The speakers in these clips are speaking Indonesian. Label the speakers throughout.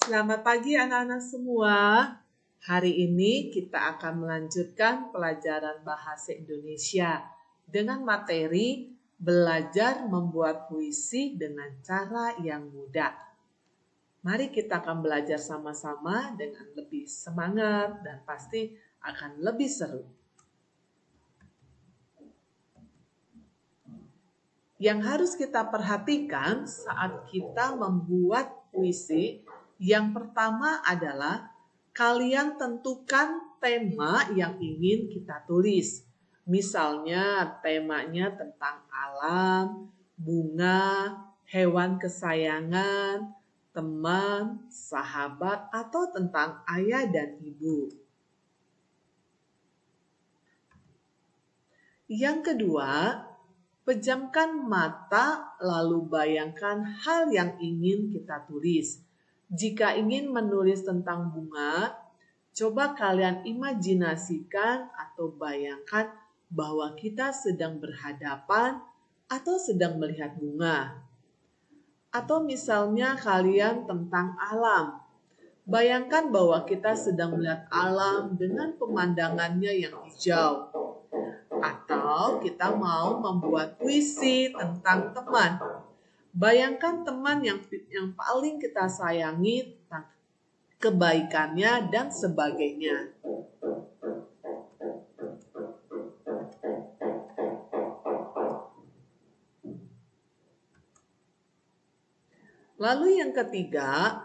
Speaker 1: Selamat pagi anak-anak semua. Hari ini kita akan melanjutkan pelajaran bahasa Indonesia dengan materi belajar membuat puisi dengan cara yang mudah. Mari kita akan belajar sama-sama dengan lebih semangat dan pasti akan lebih seru. Yang harus kita perhatikan saat kita membuat puisi, yang pertama adalah kalian tentukan tema yang ingin kita tulis. Misalnya temanya tentang alam, bunga, hewan kesayangan, teman, sahabat, atau tentang ayah dan ibu. Yang kedua, pejamkan mata lalu bayangkan hal yang ingin kita tulis. Jika ingin menulis tentang bunga, coba kalian imajinasikan atau bayangkan bahwa kita sedang berhadapan atau sedang melihat bunga. Atau misalnya kalian tentang alam. Bayangkan bahwa kita sedang melihat alam dengan pemandangannya yang hijau. Atau kita mau membuat puisi tentang teman. Bayangkan teman yang paling kita sayangi, tentang kebaikannya dan sebagainya. Lalu yang ketiga,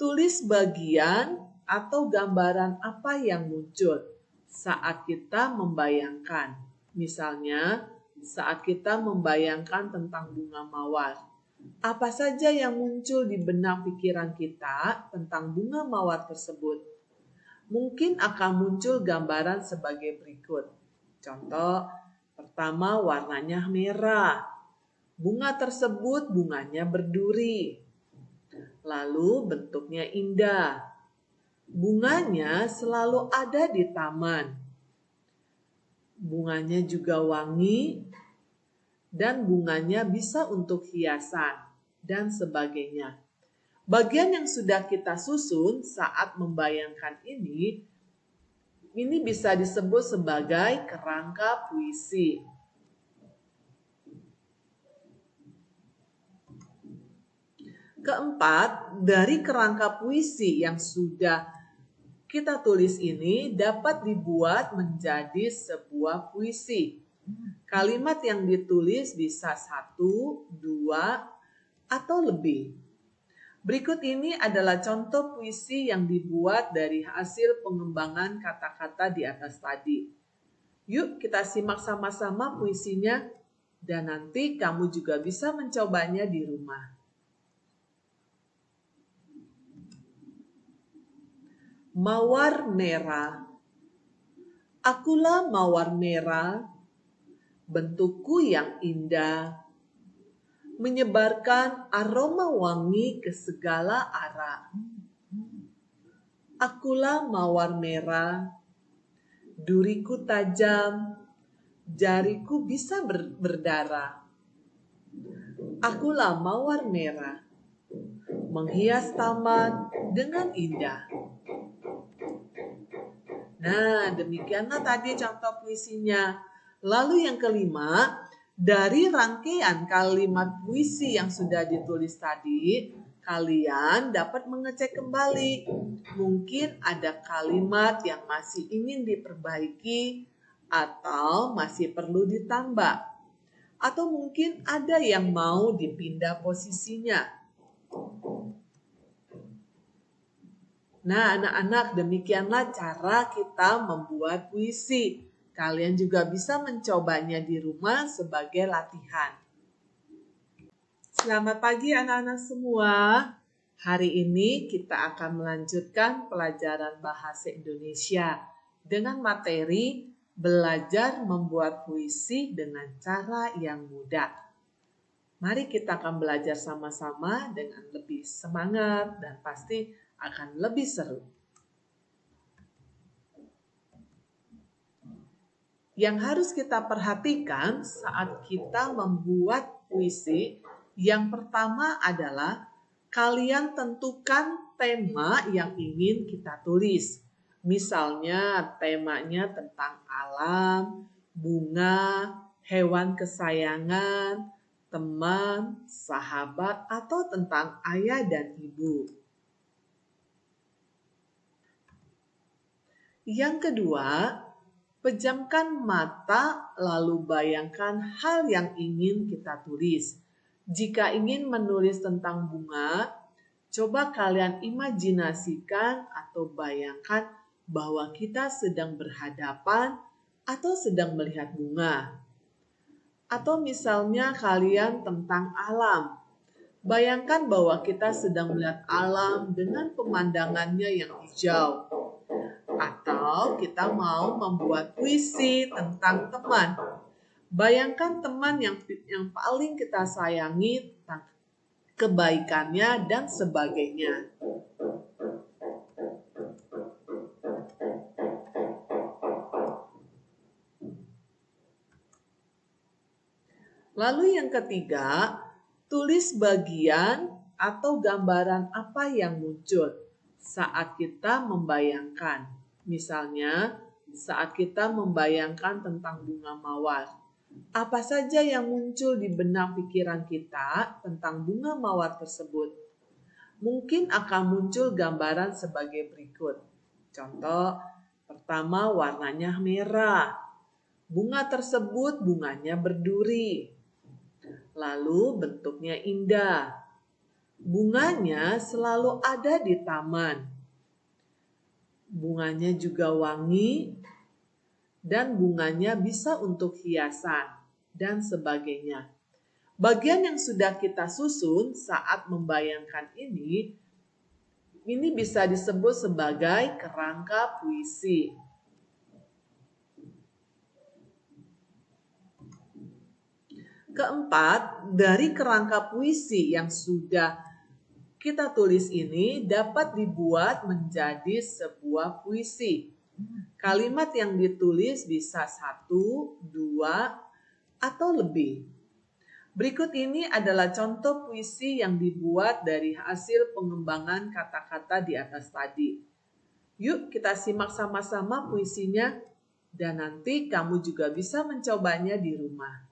Speaker 1: tulis bagian atau gambaran apa yang muncul saat kita membayangkan. Misalnya, saat kita membayangkan tentang bunga mawar. Apa saja yang muncul di benak pikiran kita tentang bunga mawar tersebut? Mungkin akan muncul gambaran sebagai berikut. Contoh, pertama warnanya merah. Bunga tersebut bunganya berduri. Lalu bentuknya indah. Bunganya selalu ada di taman. Bunganya juga wangi dan bunganya bisa untuk hiasan dan sebagainya. Bagian yang sudah kita susun saat membayangkan ini bisa disebut sebagai kerangka puisi. Keempat, dari kerangka puisi yang sudah kita tulis ini dapat dibuat menjadi sebuah puisi. Kalimat yang ditulis bisa 1, 2, atau lebih. Berikut ini adalah contoh puisi yang dibuat dari hasil pengembangan kata-kata di atas tadi. Yuk kita simak sama-sama puisinya dan nanti kamu juga bisa mencobanya di rumah. Mawar merah. Akulah mawar merah, bentukku yang indah, menyebarkan aroma wangi ke segala arah. Akulah mawar merah, duriku tajam, jariku bisa berdarah. Akulah mawar merah, menghias taman dengan indah. Nah, demikianlah tadi contoh puisinya. Lalu yang kelima, dari rangkaian kalimat puisi yang sudah ditulis tadi, kalian dapat mengecek kembali. Mungkin ada kalimat yang masih ingin diperbaiki atau masih perlu ditambah. Atau mungkin ada yang mau dipindah posisinya. Nah, anak-anak, demikianlah cara kita membuat puisi. Kalian juga bisa mencobanya di rumah sebagai latihan. Selamat pagi anak-anak semua. Hari ini kita akan melanjutkan pelajaran bahasa Indonesia dengan materi belajar membuat puisi dengan cara yang mudah. Mari kita akan belajar sama-sama dengan lebih semangat dan pasti akan lebih seru. Yang harus kita perhatikan saat kita membuat puisi, yang pertama adalah kalian tentukan tema yang ingin kita tulis. Misalnya temanya tentang alam, bunga, hewan kesayangan, teman, sahabat, atau tentang ayah dan ibu. Yang kedua, pejamkan mata lalu bayangkan hal yang ingin kita tulis. Jika ingin menulis tentang bunga, coba kalian imajinasikan atau bayangkan bahwa kita sedang berhadapan atau sedang melihat bunga. Atau misalnya kalian tentang alam. Bayangkan bahwa kita sedang melihat alam dengan pemandangannya yang hijau. Atau kita mau membuat puisi tentang teman. Bayangkan teman yang paling kita sayangi, tentang kebaikannya dan sebagainya. Lalu yang ketiga, tulis bagian atau gambaran apa yang muncul saat kita membayangkan. Misalnya, saat kita membayangkan tentang bunga mawar. Apa saja yang muncul di benak pikiran kita tentang bunga mawar tersebut? Mungkin akan muncul gambaran sebagai berikut. Contoh, pertama warnanya merah. Bunga tersebut bunganya berduri. Lalu bentuknya indah. Bunganya selalu ada di taman. Bunganya juga wangi dan bunganya bisa untuk hiasan dan sebagainya. Bagian yang sudah kita susun saat membayangkan ini bisa disebut sebagai kerangka puisi. Keempat, dari kerangka puisi yang sudah kita tulis ini dapat dibuat menjadi sebuah puisi. Kalimat yang ditulis bisa 1, 2, atau lebih. Berikut ini adalah contoh puisi yang dibuat dari hasil pengembangan kata-kata di atas tadi. Yuk kita simak sama-sama puisinya dan nanti kamu juga bisa mencobanya di rumah.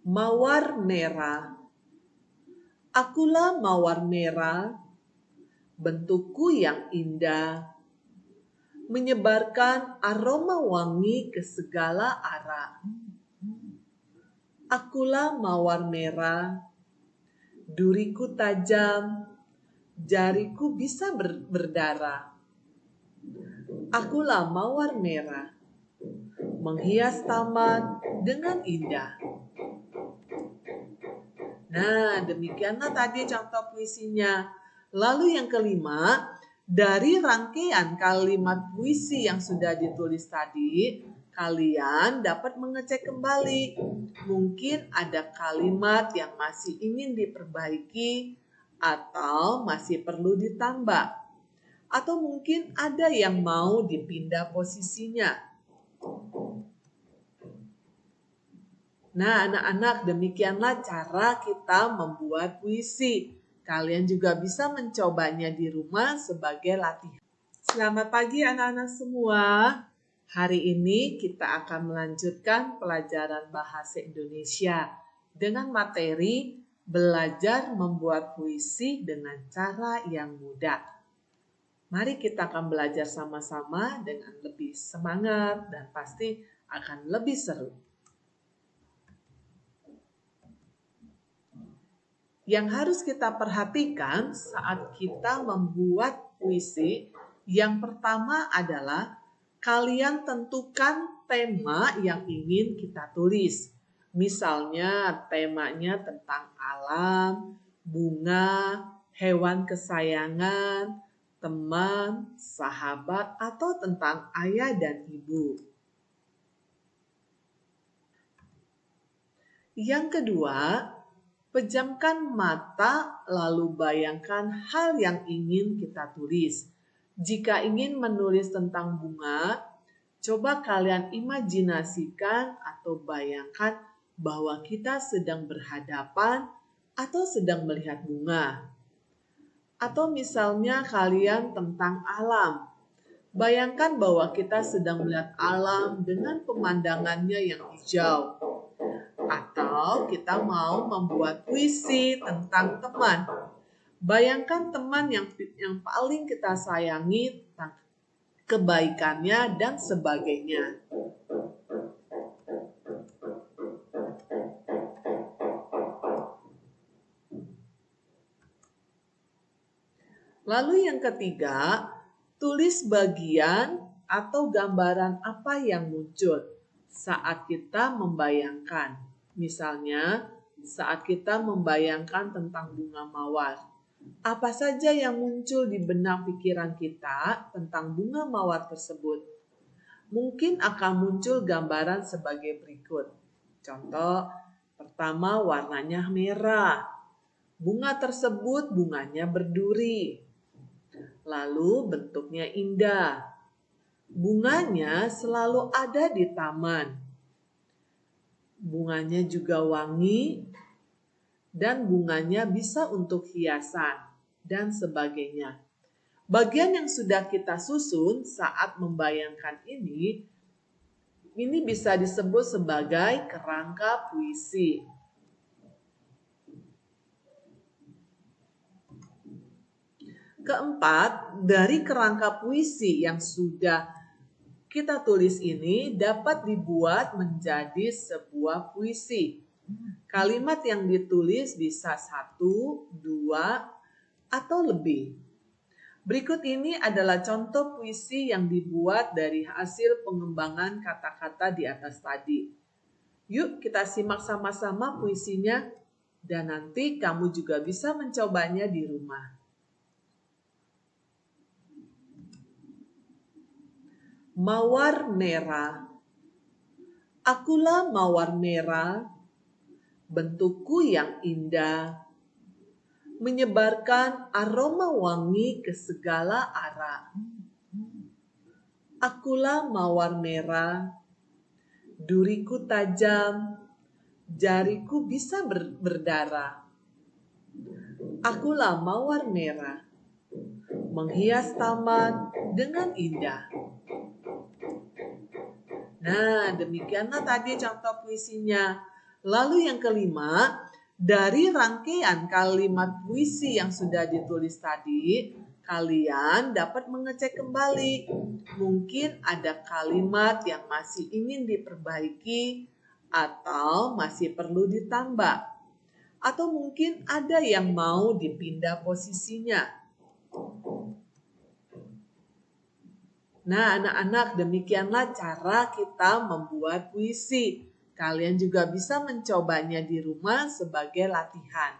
Speaker 1: Mawar merah. Akulah mawar merah, bentukku yang indah, menyebarkan aroma wangi ke segala arah. Akulah mawar merah, duriku tajam, jariku bisa berdarah. Akulah mawar merah, menghias taman dengan indah. Nah, demikianlah tadi contoh puisinya. Lalu yang kelima, dari rangkaian kalimat puisi yang sudah ditulis tadi, kalian dapat mengecek kembali. Mungkin ada kalimat yang masih ingin diperbaiki atau masih perlu ditambah. Atau mungkin ada yang mau dipindah posisinya. Nah, anak-anak, demikianlah cara kita membuat puisi. Kalian juga bisa mencobanya di rumah sebagai latihan. Selamat pagi anak-anak semua. Hari ini kita akan melanjutkan pelajaran bahasa Indonesia dengan materi belajar membuat puisi dengan cara yang mudah. Mari kita akan belajar sama-sama dengan lebih semangat dan pasti akan lebih seru. Yang harus kita perhatikan saat kita membuat puisi, yang pertama adalah kalian tentukan tema yang ingin kita tulis. Misalnya temanya tentang alam, bunga, hewan kesayangan, teman, sahabat, atau tentang ayah dan ibu. Yang kedua, pejamkan mata lalu bayangkan hal yang ingin kita tulis. Jika ingin menulis tentang bunga, coba kalian imajinasikan atau bayangkan bahwa kita sedang berhadapan atau sedang melihat bunga. Atau misalnya kalian tentang alam. Bayangkan bahwa kita sedang melihat alam dengan pemandangannya yang hijau. Atau kita mau membuat puisi tentang teman. Bayangkan teman yang paling kita sayangi, tentang kebaikannya dan sebagainya. Lalu yang ketiga, tulis bagian atau gambaran apa yang muncul saat kita membayangkan. Misalnya, saat kita membayangkan tentang bunga mawar. Apa saja yang muncul di benak pikiran kita tentang bunga mawar tersebut? Mungkin akan muncul gambaran sebagai berikut. Contoh, pertama warnanya merah. Bunga tersebut bunganya berduri. Lalu bentuknya indah. Bunganya selalu ada di taman. Bunganya juga wangi dan bunganya bisa untuk hiasan dan sebagainya. Bagian yang sudah kita susun saat membayangkan ini bisa disebut sebagai kerangka puisi. Keempat, dari kerangka puisi yang sudah kita tulis ini dapat dibuat menjadi sebuah puisi. Kalimat yang ditulis bisa 1, 2, atau lebih. Berikut ini adalah contoh puisi yang dibuat dari hasil pengembangan kata-kata di atas tadi. Yuk kita simak sama-sama puisinya dan nanti kamu juga bisa mencobanya di rumah. Mawar merah. Akulah mawar merah, bentukku yang indah, menyebarkan aroma wangi ke segala arah. Akulah mawar merah, duriku tajam, jariku bisa berdarah. Akulah mawar merah, menghias taman dengan indah. Nah, demikianlah tadi contoh puisinya. Lalu yang kelima, dari rangkaian kalimat puisi yang sudah ditulis tadi, kalian dapat mengecek kembali. Mungkin ada kalimat yang masih ingin diperbaiki atau masih perlu ditambah. Atau mungkin ada yang mau dipindah posisinya. Nah, anak-anak, demikianlah cara kita membuat puisi. Kalian juga bisa mencobanya di rumah sebagai latihan.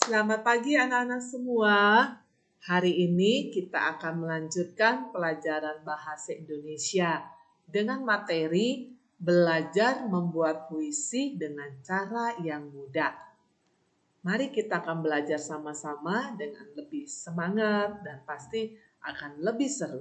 Speaker 1: Selamat pagi anak-anak semua. Hari ini kita akan melanjutkan pelajaran bahasa Indonesia dengan materi belajar membuat puisi dengan cara yang mudah. Mari kita akan belajar sama-sama dengan lebih semangat dan pasti akan lebih seru.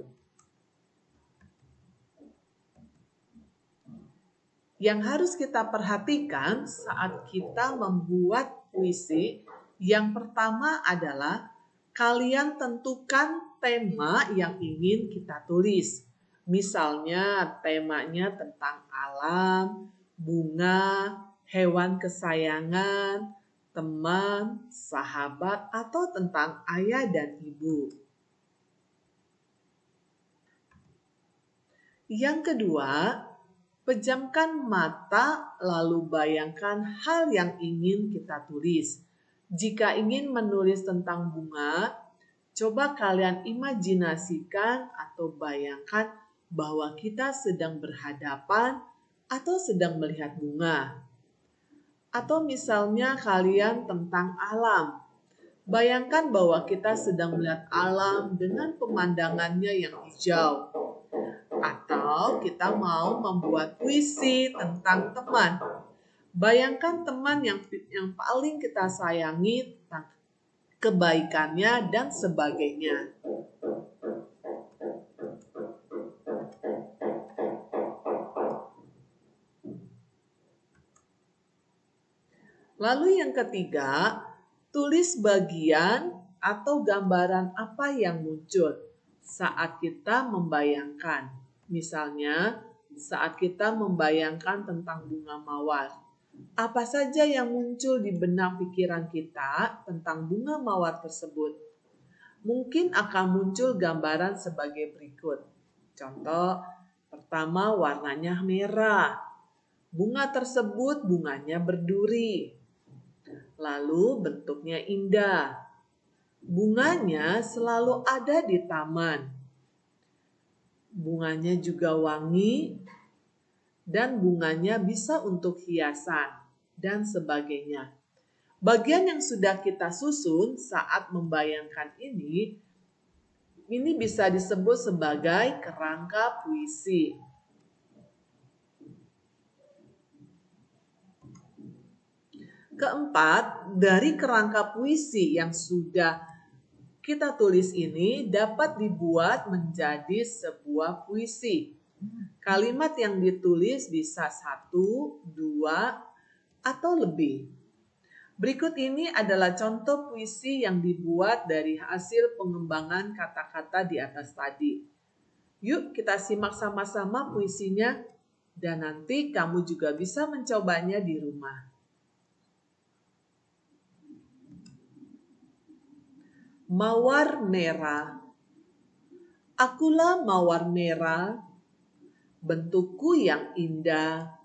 Speaker 1: Yang harus kita perhatikan saat kita membuat puisi, yang pertama adalah kalian tentukan tema yang ingin kita tulis. Misalnya temanya tentang alam, bunga, hewan kesayangan, teman, sahabat, atau tentang ayah dan ibu. Yang kedua, pejamkan mata lalu bayangkan hal yang ingin kita tulis. Jika ingin menulis tentang bunga, coba kalian imajinasikan atau bayangkan bahwa kita sedang berhadapan atau sedang melihat bunga. Atau misalnya kalian tentang alam. Bayangkan bahwa kita sedang melihat alam dengan pemandangannya yang hijau. Atau kita mau membuat puisi tentang teman. Bayangkan teman yang paling kita sayangi, tentang kebaikannya dan sebagainya. Lalu yang ketiga, tulis bagian atau gambaran apa yang muncul saat kita membayangkan. Misalnya, saat kita membayangkan tentang bunga mawar. Apa saja yang muncul di benak pikiran kita tentang bunga mawar tersebut? Mungkin akan muncul gambaran sebagai berikut. Contoh, pertama warnanya merah. Bunga tersebut bunganya berduri. Lalu bentuknya indah. Bunganya selalu ada di taman. Bunganya juga wangi dan bunganya bisa untuk hiasan dan sebagainya. Bagian yang sudah kita susun saat membayangkan ini bisa disebut sebagai kerangka puisi. Keempat, dari kerangka puisi yang sudah kita tulis ini dapat dibuat menjadi sebuah puisi. Kalimat yang ditulis bisa 1, 2, atau lebih. Berikut ini adalah contoh puisi yang dibuat dari hasil pengembangan kata-kata di atas tadi. Yuk kita simak sama-sama puisinya dan nanti kamu juga bisa mencobanya di rumah. Mawar merah. Akulah mawar merah, bentukku yang indah,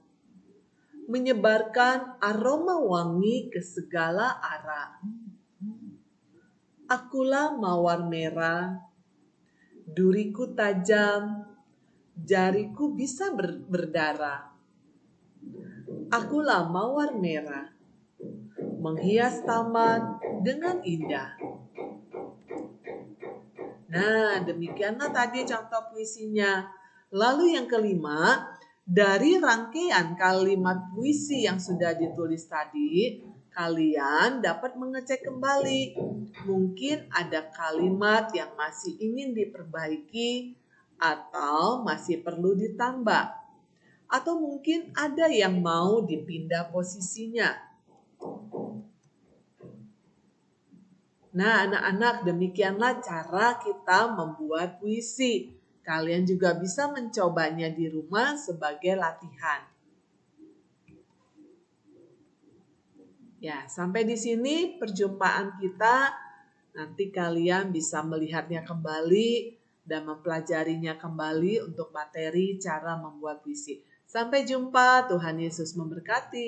Speaker 1: menyebarkan aroma wangi ke segala arah. Akulah mawar merah, duriku tajam, jariku bisa berdarah. Akulah mawar merah, menghias taman dengan indah. Nah, demikianlah tadi contoh puisinya. Lalu yang kelima, dari rangkaian kalimat puisi yang sudah ditulis tadi, kalian dapat mengecek kembali. Mungkin ada kalimat yang masih ingin diperbaiki atau masih perlu ditambah. Atau mungkin ada yang mau dipindah posisinya. Nah, anak-anak, demikianlah cara kita membuat puisi. Kalian juga bisa mencobanya di rumah sebagai latihan. Ya, sampai di sini perjumpaan kita. Nanti kalian bisa melihatnya kembali dan mempelajarinya kembali untuk materi cara membuat puisi. Sampai jumpa, Tuhan Yesus memberkati.